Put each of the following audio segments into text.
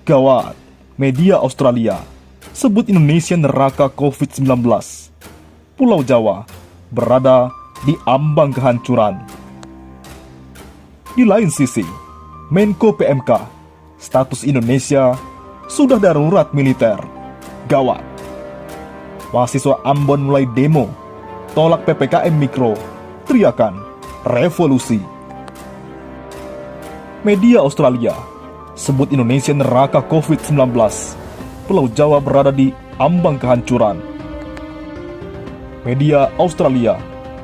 Gawat, media Australia sebut Indonesia neraka COVID-19. Pulau Jawa berada di ambang kehancuran. Di lain sisi, Menko PMK, status Indonesia sudah darurat militer. Gawat. Mahasiswa Ambon mulai demo, tolak PPKM Mikro, teriakan revolusi. Media Australia sebut Indonesia neraka COVID-19. Pulau Jawa berada di ambang kehancuran. Media Australia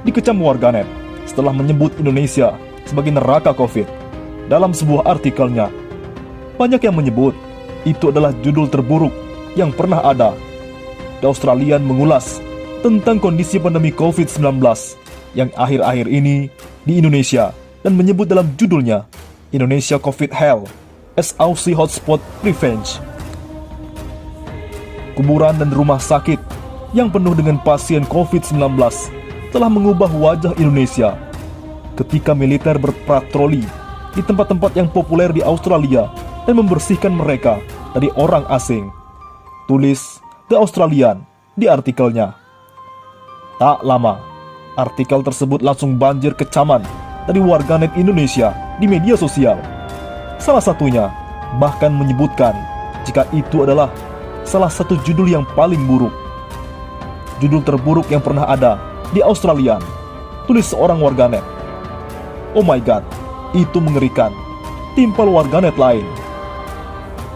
dikecam warganet setelah menyebut Indonesia sebagai neraka COVID. Dalam sebuah artikelnya, banyak yang menyebut itu adalah judul terburuk yang pernah ada. The Australian mengulas tentang kondisi pandemi COVID-19 yang akhir-akhir ini di Indonesia dan menyebut dalam judulnya Indonesia COVID Hell as Aussie Hotspot Revenge. Kuburan dan rumah sakit yang penuh dengan pasien COVID-19 telah mengubah wajah Indonesia ketika militer berpatroli di tempat-tempat yang populer di Australia dan membersihkan mereka dari orang asing. Tulis The Australian di artikelnya. Tak lama, artikel tersebut langsung banjir kecaman dari warganet Indonesia di media sosial. Salah satunya bahkan menyebutkan jika itu adalah salah satu judul yang paling buruk. Judul terburuk yang pernah ada di Australia, tulis seorang warganet. Oh my god, itu mengerikan, timpal warganet lain.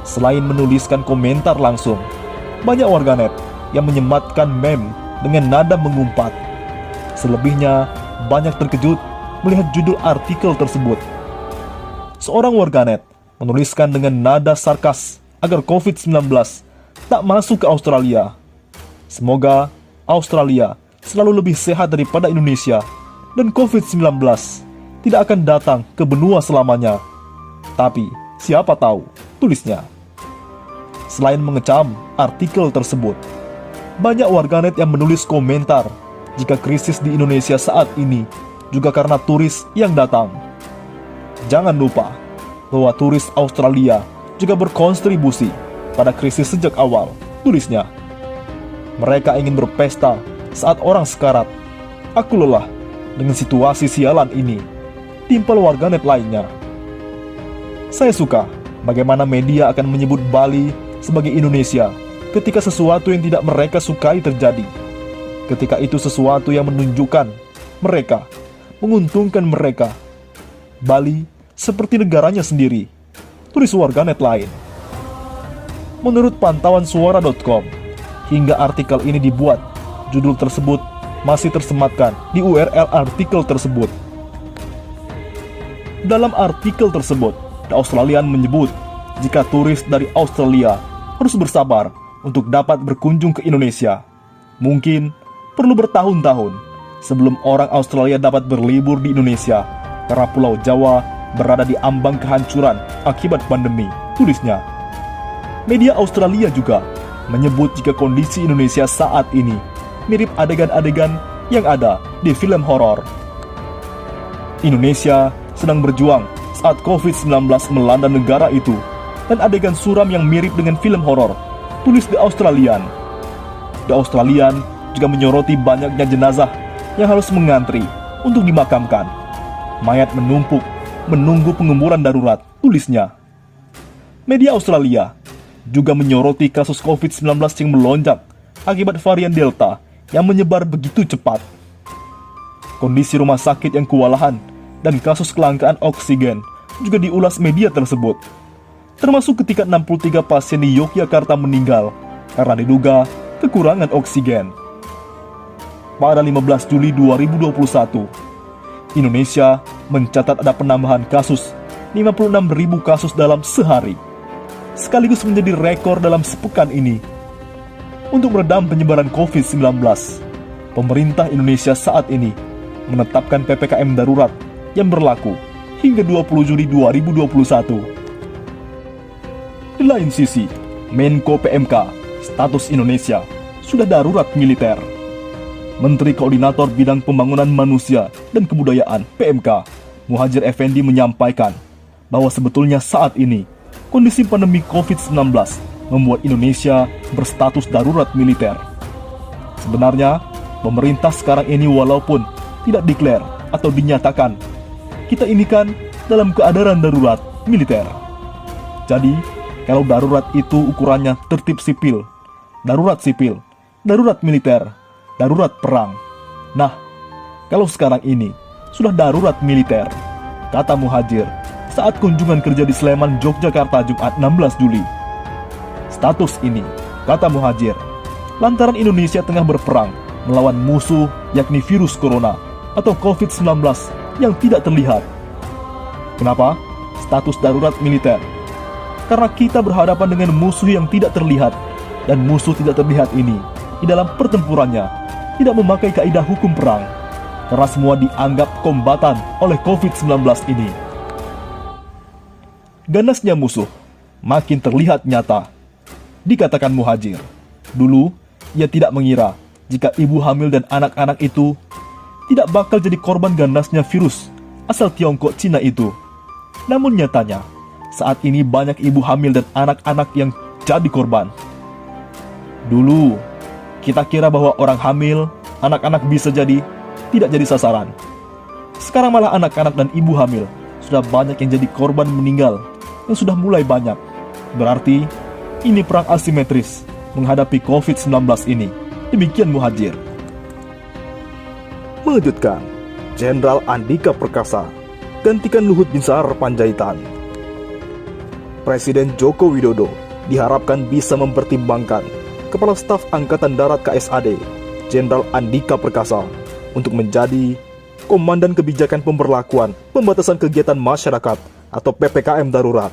Selain menuliskan komentar langsung, banyak warganet yang menyematkan meme dengan nada mengumpat. Selebihnya banyak terkejut melihat judul artikel tersebut. Seorang warganet menuliskan dengan nada sarkas agar COVID-19 tak masuk ke Australia. Semoga Australia selalu lebih sehat daripada Indonesia dan COVID-19 tidak akan datang ke benua selamanya. Tapi siapa tahu, tulisnya. Selain mengecam artikel tersebut, banyak warganet yang menulis komentar jika krisis di Indonesia saat ini juga karena turis yang datang. Jangan lupa bahwa turis Australia juga berkontribusi pada krisis sejak awal, tulisnya. Mereka ingin berpesta saat orang sekarat. Aku lelah dengan situasi sialan ini, timpal warganet lainnya. Saya suka bagaimana media akan menyebut Bali sebagai Indonesia ketika sesuatu yang tidak mereka sukai terjadi. Ketika itu sesuatu yang menunjukkan mereka, menguntungkan mereka. Bali seperti negaranya sendiri, tulis warganet lain. Menurut pantauan suara.com, hingga artikel ini dibuat, judul tersebut masih tersematkan di URL artikel tersebut. Dalam artikel tersebut, The Australian menyebut jika turis dari Australia harus bersabar untuk dapat berkunjung ke Indonesia. Mungkin perlu bertahun-tahun sebelum orang Australia dapat berlibur di Indonesia karena Pulau Jawa berada di ambang kehancuran akibat pandemi, tulisnya. Media Australia juga menyebut jika kondisi Indonesia saat ini mirip adegan-adegan yang ada di film horor. Indonesia sedang berjuang saat COVID-19 melanda negara itu, dan adegan suram yang mirip dengan film horor, tulis The Australian. The Australian juga menyoroti banyaknya jenazah yang harus mengantri untuk dimakamkan. Mayat menumpuk menunggu penguburan darurat, tulisnya. Media Australia juga menyoroti kasus COVID-19 yang melonjak akibat varian Delta yang menyebar begitu cepat. Kondisi rumah sakit yang kewalahan dan kasus kelangkaan oksigen juga diulas media tersebut. Termasuk ketika 63 pasien di Yogyakarta meninggal karena diduga kekurangan oksigen. Pada 15 Juli 2021, Indonesia mencatat ada penambahan kasus 56.000 kasus dalam sehari, sekaligus menjadi rekor dalam sepekan ini. Untuk meredam penyebaran COVID-19, pemerintah Indonesia saat ini menetapkan PPKM darurat yang berlaku hingga 20 Juli 2021. Di lain sisi, Menko PMK, status Indonesia sudah darurat militer. Menteri Koordinator Bidang Pembangunan Manusia dan Kebudayaan PMK, Muhadjir Effendi menyampaikan bahwa sebetulnya saat ini kondisi pandemi COVID-19 membuat Indonesia berstatus darurat militer. Sebenarnya, pemerintah sekarang ini walaupun tidak declare atau dinyatakan, kita ini kan dalam keadaan darurat militer. Jadi, kalau darurat itu ukurannya tertib sipil, darurat sipil, darurat militer, darurat perang. Nah, kalau sekarang ini sudah darurat militer, kata Muhajir saat kunjungan kerja di Sleman, Yogyakarta, Jumat 16 Juli. Status ini, kata Muhajir, lantaran Indonesia tengah berperang melawan musuh yakni virus corona atau COVID-19 yang tidak terlihat. Kenapa? Status darurat militer. Karena kita berhadapan dengan musuh yang tidak terlihat, dan musuh tidak terlihat ini di dalam pertempurannya tidak memakai kaidah hukum perang, karena semua dianggap kombatan oleh COVID-19 ini. Ganasnya musuh makin terlihat nyata, dikatakan Muhajir. Dulu, ia tidak mengira jika ibu hamil dan anak-anak itu tidak bakal jadi korban ganasnya virus asal Tiongkok Cina itu. Namun nyatanya, saat ini banyak ibu hamil dan anak-anak yang jadi korban. Dulu, kita kira bahwa orang hamil, anak-anak bisa jadi tidak jadi sasaran. Sekarang malah anak-anak dan ibu hamil sudah banyak yang jadi korban meninggal, yang sudah mulai banyak. Berarti, ini perang asimetris menghadapi COVID-19 ini. Demikian Muhajir. Mengejutkan, Jenderal Andika Perkasa gantikan Luhut Binsar Panjaitan. Presiden Joko Widodo diharapkan bisa mempertimbangkan Kepala Staf Angkatan Darat KSAD, Jenderal Andika Perkasa, untuk menjadi Komandan Kebijakan Pemberlakuan Pembatasan Kegiatan Masyarakat atau PPKM Darurat.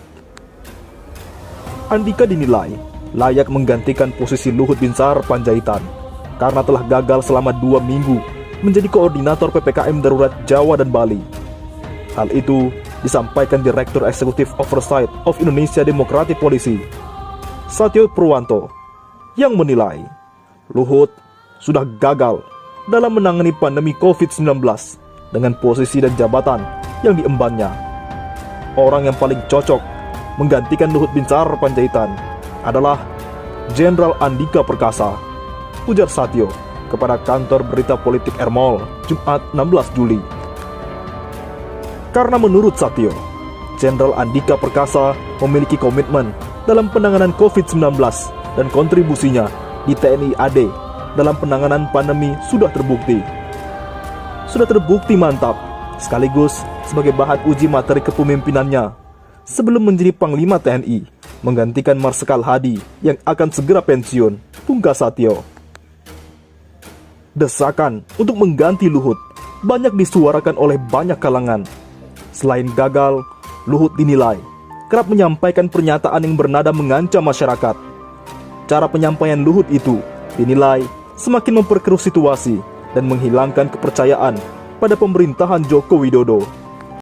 Andika dinilai layak menggantikan posisi Luhut Binsar Panjaitan karena telah gagal selama 2 minggu menjadi koordinator PPKM Darurat Jawa dan Bali. Hal itu disampaikan Direktur Eksekutif Oversight of Indonesia Democratic Policy, Satyo Purwanto, yang menilai Luhut sudah gagal dalam menangani pandemi COVID-19 dengan posisi dan jabatan yang diembannya. Orang yang paling cocok menggantikan Luhut Binsar Panjaitan adalah Jenderal Andika Perkasa, ujar Satyo kepada kantor berita politik Ermol, Jumat 16 Juli. Karena menurut Satyo, Jenderal Andika Perkasa memiliki komitmen dalam penanganan COVID-19 dan kontribusinya di TNI AD dalam penanganan pandemi sudah terbukti. Sudah terbukti mantap, sekaligus sebagai bahan uji materi kepemimpinannya sebelum menjadi Panglima TNI, menggantikan Marsikal Hadi yang akan segera pensiun, pungkas Satyo. Desakan untuk mengganti Luhut banyak disuarakan oleh banyak kalangan. Selain gagal, Luhut dinilai kerap menyampaikan pernyataan yang bernada mengancam masyarakat. Cara penyampaian Luhut itu dinilai semakin memperkeruh situasi dan menghilangkan kepercayaan pada pemerintahan Joko Widodo.